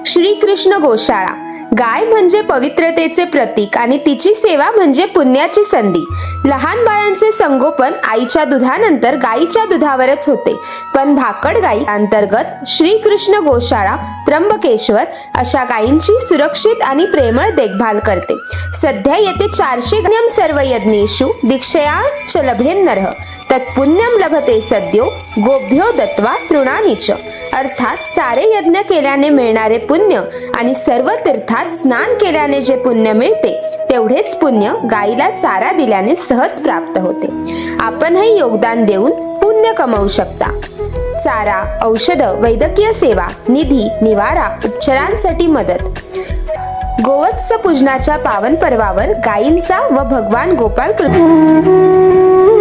श्रीकृष्ण गोशाळा. गाय म्हणजे पवित्रतेचे प्रतीक आणि तिची सेवा म्हणजे पुण्याची संधी. लहान बाळांचे संगोपन आईच्या दुधानंतर गायीच्या दुधावरच होते, पण भाकड गाई अंतर्गत श्रीकृष्ण गोशाळा त्र्यंबकेश्वर अशा गायींची सुरक्षित आणि प्रेमळ देखभाल करते. सध्या येथे 400 ग्राम सर्व यज्ञेषु दीक्षया च लभेन नरः तत्पुण्यम लभते सद्यो गोभ्यो दत्वा तृणानीच. अर्थात सारे यज्ञ केल्याने मिळणारे पुण्य आणि सर्व तीर्थात स्नान केल्याने जे पुण्य मिळते तेवढेच पुण्य गायीला चारा दिल्याने सहज प्राप्त होते. आपणही योगदान देऊन पुण्य कमवू शकता. चारा, औषध, वैद्यकीय सेवा, निधी, निवारा, उपचारांसाठी मदत. गोवत्स पूजनाच्या पावन पर्वावर गायींचा व भगवान गोपाळ कृष्ण